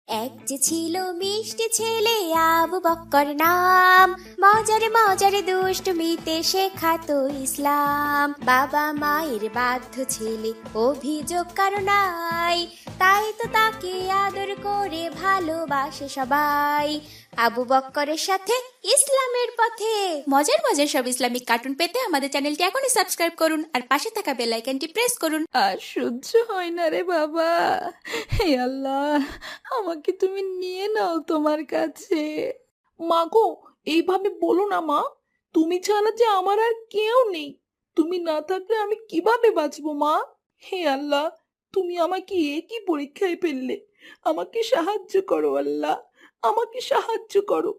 এক যে ছিল মিষ্টি ছেলে আবু বক্কর নাম, মজারে মজারে দুষ্টমিতে শেখাতো ইসলাম। বাবা মায়ের বাধ্য ছেলে, অভিযোগ কারো নাই, তাই তো তাকে আদর করে ভালোবাসে সবাই। আবু বক্করের সাথে ইসলামের পথে মজার মজার সব ইসলামিক কার্টুন পেতে আমাদের চ্যানেলটি এখনই সাবস্ক্রাইব করুন আর পাশে থাকা বেল আইকনটি প্রেস করুন। আর সহ্য হয় না রে বাবা, হে আল্লাহ, আমাকে তুমি নিয়ে নাও তোমার কাছে। মা গো, এইভাবে বলো না মা, তুমি ছাড়া যে আমার আর কেউ নেই। তুমি না থাকলে আমি কিভাবে বাঁচবো মা? হে আল্লাহ, তুমি আমাকে একই পরীক্ষায় ফেললে, আমাকে সাহায্য করো আল্লাহ, আমাকে সাহায্য করো।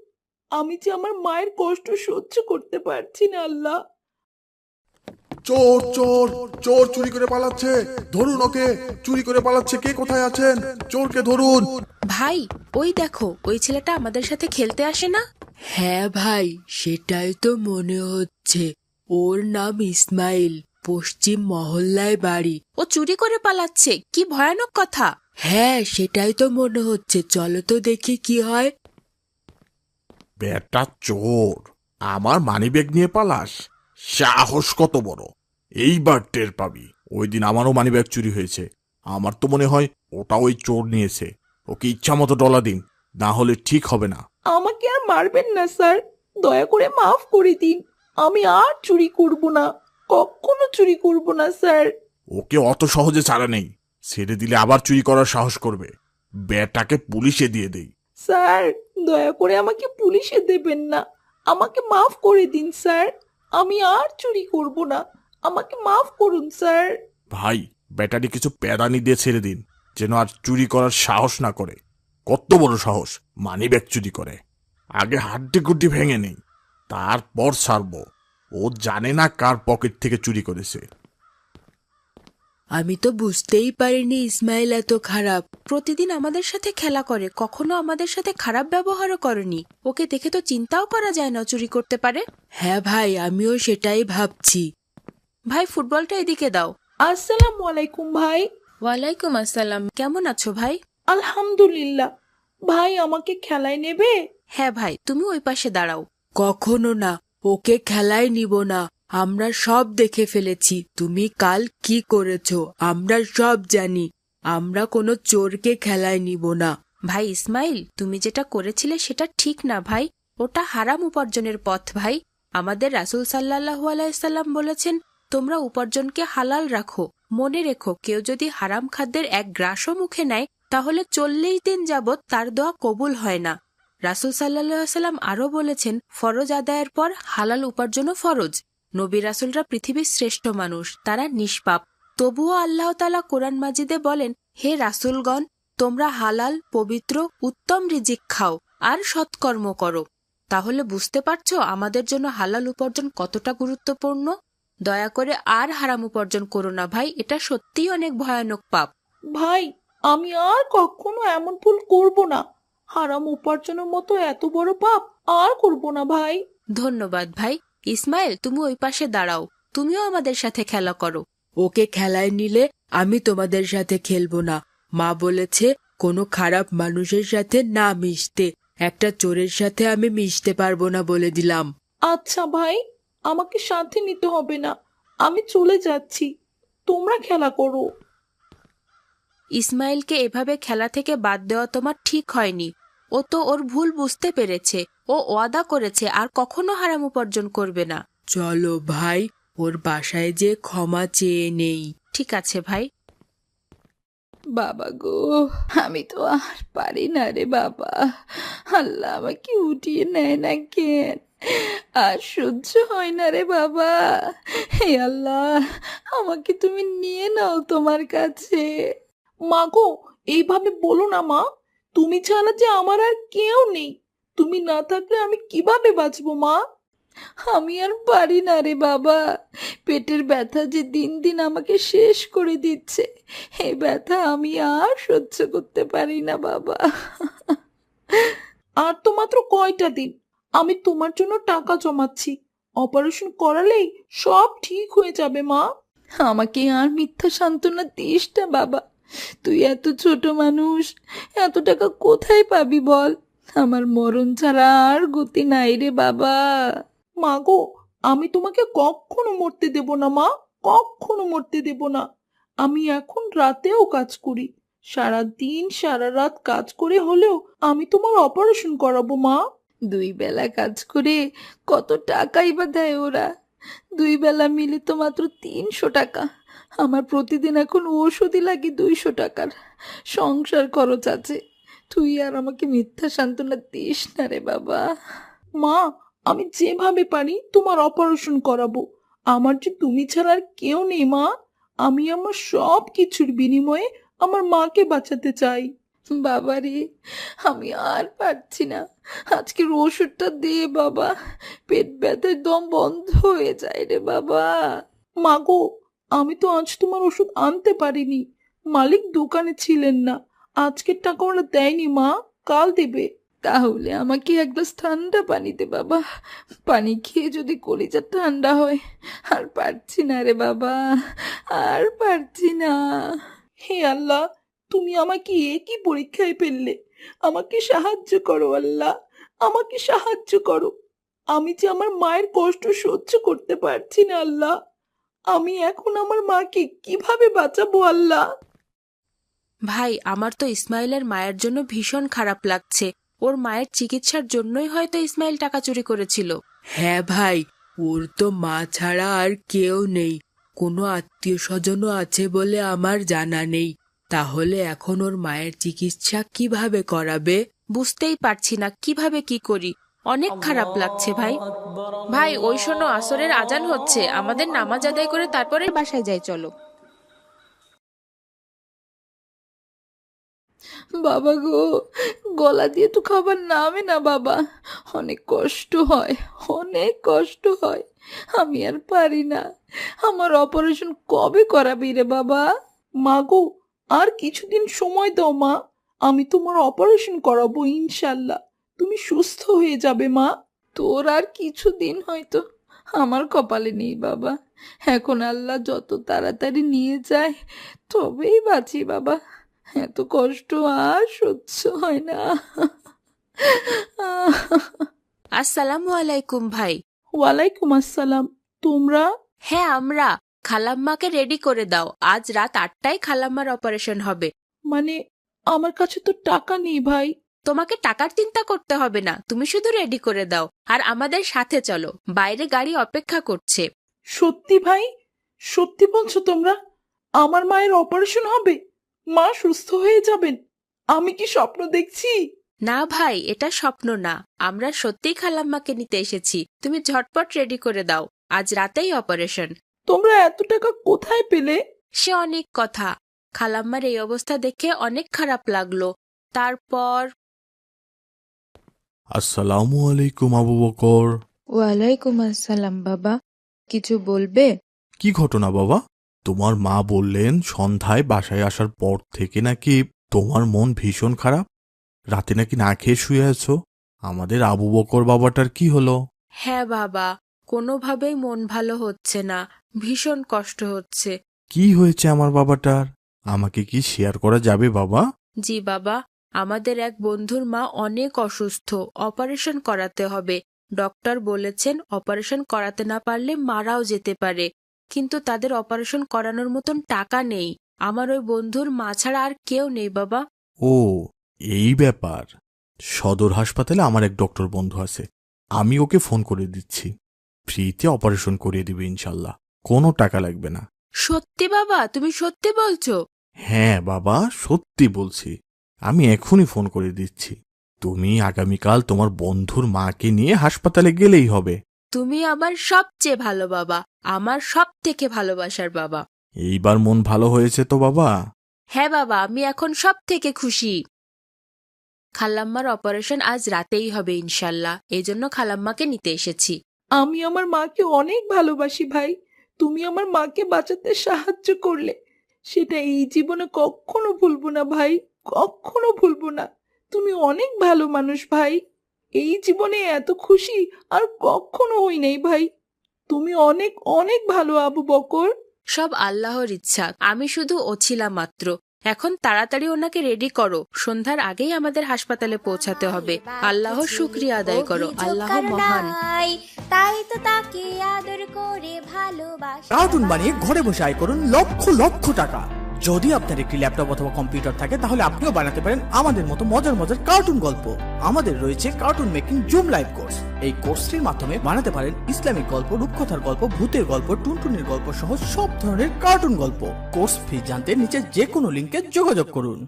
আমি যে আমার মায়ের কষ্ট সহ্য করতে পারছি না আল্লাহ। চোর চোর চোর চুরি করে পালাচ্ছে, ধরুন ওকে। চুরি করে পালাচ্ছে, কে কোথায় আছেন? চোরকে ধরুন। ভাই, ওই দেখো, ওই ছেলেটা আমাদের সাথে খেলতে আসে না? হ্যাঁ ভাই, সেটাই তো মনে হচ্ছে। ওর নাম ইসমাইল, পশ্চিম মহল্লায় বাড়ি। ও চুরি করে পালাচ্ছে, কি ভয়ানক কথা! হ্যাঁ, সেটাই তো মনে হচ্ছে। চলো তো দেখি কি হয়। বেটা চোর, আমার মানিব্যাগ নিয়ে পালাস? সাহস কত বড়! এইবার টের পাবি। ওই দিন আমারও মানিব্যাগ চুরি হয়েছে। আমার তো মনে হয় ওটা ওই চোর নিয়েছে। ওকে ইচ্ছা মতো ডলা দিন, না হলে ঠিক হবে না। আমাকে আর মারবেন না স্যার, দয়া করে মাফ করে দিন। আমি আর চুরি করব না, কখনো চুরি করব না স্যার। ওকে অত সহজে ছাড়া নেই। ছেড়ে দিলে আবার চুরি করার সাহস করবে। বেটাকে পুলিশে দিয়ে দেই। স্যার, দয়া করে আমাকে পুলিশে দেবেন না, আমাকে মাফ করে দিন স্যার। আমি আর চুরি করব না, আমাকে মাফ করুন স্যার। ভাই, ব্যাটারি কিছু প্যাদানি দিয়ে ছেড়ে দিন, যেন আর চুরি করার সাহস না করে। কত বড় সাহস, মানিব্যাগ চুরি করে! আগে হাড্ডি গুড্ডি ভেঙে নেই, তারপর ছাড়বো। ও জানে না কার পকেট থেকে চুরি করেছে। আমি তো বুঝতেই পারিনি ইসমাইল এত খারাপ। প্রতিদিন আমাদের সাথে খেলা করে, কখনো আমাদের সাথে খারাপ ব্যবহারও করেনি। ওকে দেখে তো চিন্তাও করা যায় না চুরি করতে পারে। হ্যাঁ ভাই, আমিও সেটাই ভাবছি। ভাই, ফুটবলটা এদিকে দাও। আসসালামু আলাইকুম ভাই। ওয়ালাইকুম আসসালাম। কেমন আছো ভাই? আলহামদুলিল্লাহ। ভাই, আমাকে খেলায় নেবে? হ্যাঁ ভাই, তুমি ওই পাশে দাঁড়াও। কখনো না, ওকে খেলায় নিব না। আমরা সব দেখে ফেলেছি তুমি কাল কি করেছো, আমরা সব জানি। আমরা কোনো চোরকে খেলায় নিব না। ভাই ইসমাইল, তুমি যেটা করেছিলে সেটা ঠিক না ভাই। ওটা হারাম উপার্জনের পথ ভাই। আমাদের রাসূল সাল্লাল্লাহু আলাইহি সাল্লাম বলেছেন, তোমরা উপার্জনকে হালাল রাখো। মনে রেখো, কেউ যদি হারাম খাদ্যের এক গ্রাসও মুখে নেয়, তাহলে 40 দিন যাবৎ তার দোয়া কবুল হয় না। রাসূল সাল্লাল্লাহু আলাইহি সাল্লাম আরও বলেছেন, ফরজ আদায়ের পর হালাল উপার্জনও ফরজ। নবী রাসূলরা পৃথিবীর শ্রেষ্ঠ মানুষ, তারা নিষ্পাপ। তবুও আল্লাহ তাআলা কোরআন মাজিদে বলেন, হে রাসূলগণ, তোমরা হালাল, পবিত্র, উত্তম রিজিক খাও আর সৎকর্ম করো। তাহলে বুঝতে পারছো আমাদের জন্য হালাল উপার্জন কতটা গুরুত্বপূর্ণ। দয়া করে আর হারাম উপার্জন করো না ভাই, এটা সত্যিই অনেক ভয়ানক পাপ। ভাই, আমি আর কখনো এমন ভুল করব না। হারাম উপার্জনের মতো এত বড় পাপ আর করব না ভাই। ধন্যবাদ ভাই। ইসমাইল, তুমি ওই পাশে দাঁড়াও, তুমিও আমাদের সাথে খেলা করো। ওকে খেলায় নিলে আমি তোমাদের সাথে খেলবো না। মা বলেছে কোনো খারাপ মানুষের সাথে না মিশতে। একটা চোরের সাথে আমি মিশতে পারবো না বলে দিলাম। আচ্ছা ভাই, আমাকে সাথে নিতে হবে না, আমি চলে যাচ্ছি, তোমরা খেলা করো। ইসমাইলকে এভাবে খেলা থেকে বাদ দেওয়া তোমার ঠিক হয়নি। ও তো ওর ভুল বুঝতে পেরেছে। ও ওয়াদা করেছে আর কখনো হারাম উপার্জন করবে না। চলো ভাই, ওর বাসায় যে ক্ষমা চেয়ে নেই। ঠিক আছে ভাই। বাবা গো, আমি তো আর পারি না রে বাবা। আল্লাহ আমাকে উঠিয়ে নেয় না কেন? আর সহ্য হয় না রে বাবা। হে আল্লাহ, আমাকে তুমি নিয়ে নাও তোমার কাছে। মা গো, এইভাবে বলো না মা, তুমি ছাড়া যে আমার আর কেউ নেই। তুমি না থাকলে আমি কিভাবে বাঁচবো মা? আমি আর পারি না রে বাবা। পেটের ব্যথা যে দিন দিন আমাকে শেষ করে দিচ্ছে, এই ব্যথা আমি আর সহ্য করতে পারি না বাবা। আর তো মাত্র কয়টা দিন, আমি তোমার জন্য টাকা জমাচ্ছি। অপারেশন করালেই সব ঠিক হয়ে যাবে মা। আমাকে আর মিথ্যা সান্ত্বনা দিস না বাবা, তুই এত ছোট মানুষ, এত টাকা কোথায় পাবি বল? আমার মরণ ছাড়া আর গতি নাই রে বাবা। মা গো, আমি তোমাকে কখনো মরতে দেব না মা, কখনো মরতে দেব না। আমি এখন রাতেও কাজ করি, সারা দিন সারা রাত কাজ করে হলেও আমি তোমার অপারেশন করাবো মা। 2 বেলা কাজ করে কত টাকাই বা দেয় ওরা? 2 বেলা মিলে তো মাত্র 300 টাকা। আমার প্রতিদিন এখন ওষুধই লাগে 200 টাকার, সংসার খরচ আছে। তুই আর আমাকে মিথ্যা সান্ত্বনা দিস না রে বাবা। মা, আমি যেভাবে পারি তোমার অপারেশন করাবো। আমার যে তুমি ছাড়া আর কেউ নেই মা। আমি আমার সব কিছুর বিনিময়ে আমার মাকে বাঁচাতে চাই। বাবারে, আমি আর পারছি না। আজকের ওষুধটা দে বাবা, পেট ব্যথায় দম বন্ধ হয়ে যায় রে বাবা। মা গো, আমি তো আজ তোমার ওষুধ আনতে পারিনি, মালিক দোকানে ছিলেন না। আজকের টাকা ওরা দেয়নি মা, কাল দেবে। তাহলে আমাকে এক গ্লাস ঠান্ডা পানি দে বাবা। পানি খেয়ে যদি কলিজা ঠান্ডা হয়। আর পারছি না রে বাবা, আর পারছি না। হে আল্লাহ, তুমি আমাকে একই পরীক্ষায় ফেললে। আমাকে সাহায্য করো আল্লাহ, আমাকে সাহায্য করো। আমি যে আমার মায়ের কষ্ট সহ্য করতে পারছি না আল্লাহ। আমি এখন আমার মাকে কিভাবে বাঁচাবো আল্লাহ? ভাই, আমার তো ইসমাইলের মায়ের জন্য ভীষণ খারাপ লাগছে। ওর মায়ের চিকিৎসার জন্যই হয়তো ইসমাইল টাকা চুরি করেছিল। হ্যাঁ ভাই, ওর তো মা ছাড়া আর কেউ নেই, কোনো আত্মীয় স্বজনও আছে বলে আমার জানা নেই। তাহলে এখন ওর মায়ের চিকিৎসা কিভাবে করাবে? বুঝতেই পারছি না কিভাবে কি করি। অনেক খারাপ লাগছে ভাই। ভাই, ওই শোনো, আসরের আজান হচ্ছে, আমাদের নামাজ আদায় করে তারপরে বাসায় যাই, চলো। বাবা গো, গলা দিয়ে তো খাবার নামে না বাবা। অনেক কষ্ট হয়, অনেক কষ্ট হয়। আমি আর পারি না। আমার অপারেশন কবে করাবি রে বাবা? মা গো, আর কিছুদিন সময় দাও মা, আমি তোমার অপারেশন করাবো ইনশাল্লাহ। তুমি সুস্থ হয়ে যাবে মা। তোর আর কিছুদিন হয়তো আমার কপালে নেই বাবা। এখন আল্লাহ যত তাড়াতাড়ি নিয়ে যায় তবেই বাঁচি বাবা। এত কষ্ট আর সহ্য হয় না। আসসালামু আলাইকুম ভাই। ওয়ালাইকুম আসসালাম। তোমরা? হ্যাঁ, আমরা। খালাম্মাকে রেডি করে দাও, আজ রাত 8টায় খালাম্মার অপারেশন হবে। মানে আমার কাছে তো টাকা নেই ভাই। তোমাকে টাকার চিন্তা করতে হবে না, তুমি শুধু রেডি করে দাও আর আমাদের সাথে চলো, বাইরে গাড়ি অপেক্ষা করছে। সত্যি ভাই? সত্যি বলছো তোমরা? আমার মায়ের অপারেশন হবে? মা সুস্থ হয়ে যাবেন? আমি কি স্বপ্ন দেখছি? না ভাই, এটা স্বপ্ন না, আমরা সত্যিই খালাম্মাকে নিতে এসেছি। তুমি ঝটপট রেডি করে দাও, আজ রাতেই অপারেশন। তোমরা এত টাকা কোথায় পেলে? সে অনেক কথা। খালাম্মার এই অবস্থা দেখে অনেক খারাপ লাগলো। তারপর আসসালামু আলাইকুম আবু বকর। ওয়ালাইকুম আসসালাম বাবা, কিছু বলবে? কি ঘটনা বাবা? তোমার মা বললেন সন্ধ্যায় বাসায় আসার পর থেকে নাকি তোমার মন ভীষণ খারাপ, রাতে নাকি না খেয়ে শুয়ে আছো। আমাদের আবু বকর বাবাটার কি হলো? হ্যাঁ বাবা, কোনোভাবেই মন ভালো হচ্ছে না, ভীষণ কষ্ট হচ্ছে। কি হয়েছে আমার বাবাটার? আমাকে কি শেয়ার করা যাবে বাবা? জি বাবা, আমাদের এক বন্ধুর মা অনেক অসুস্থ, অপারেশন করাতে হবে। ডক্টর বলেছেন অপারেশন করাতে না পারলে মারাও যেতে পারে, কিন্তু তাদের অপারেশন করানোর মতন টাকা নেই। আমার ওই বন্ধুর মা ছাড়া আর কেউ নেই বাবা। ও, এই ব্যাপার। সদর হাসপাতালে আমার এক ডক্টর বন্ধু আছে, আমি ওকে ফোন করে দিচ্ছি। ফ্রিতে অপারেশন করিয়ে দিবে ইনশাল্লাহ, কোনো টাকা লাগবে না। সত্যি বাবা? তুমি সত্যি বলছো? হ্যাঁ বাবা, সত্যি বলছি। আমি এখনই ফোন করে দিচ্ছি। তুমি আগামীকাল তোমার বন্ধুর মাকে নিয়ে হাসপাতালে গেলেই হবে। তুমি আমার সবচেয়ে ভালো বাবা, আমার সব থেকে ভালোবাসার বাবা। এইবার মন ভালো হয়েছে তো বাবা? হ্যাঁ বাবা, আমি এখন সব থেকে খুশি। খালাম্মার অপারেশন আজ রাতেই হবে ইনশাল্লাহ, এজন্য খালাম্মাকে নিতে এসেছি। আমি আমার মাকে অনেক ভালোবাসি ভাই। তুমি আমার মাকে বাঁচাতে সাহায্য করলে, সেটা এই জীবনে কখনো ভুলবো না ভাই, কখনো ভুলবো না। তুমি অনেক ভালো মানুষ ভাই। এই জীবনে এত খুশি আর কখনো হই নাই ভাই। তুমি অনেক অনেক ভালো আবু বকর। সব আল্লাহর ইচ্ছা, আমি শুধু ওছিলা মাত্র। এখন তাড়াতাড়ি ওনাকে রেডি করো, সন্ধ্যার আগেই আমাদের হাসপাতালে পৌঁছাতে হবে। আল্লাহর শুকরিয়া আদায় করো, অভিযোগ আল্লাহ কারো মহান। নাই, তাই তো তাকে আদর করে ভালোবাসা। কার্টুন বানিয়ে ঘরে বসে আয় করুন লক্ষ লক্ষ টাকা। যদি আপনার একটি ল্যাপটপ অথবা কম্পিউটার থাকে তাহলে আপনিও বানাতে পারেন আমাদের মতো মজার মজার কার্টুন গল্প। আমাদের রয়েছে cartoon making zoom live course. এই কোর্সটির মাধ্যমে বানাতে পারেন ইসলামিক গল্প, রূপকথার গল্প, ভূতের গল্প, টুনটুনির গল্প সহ সব ধরনের কার্টুন গল্প। কোর্স ফি জানতে নিচে যে কোনো লিংকে যোগাযোগ করুন।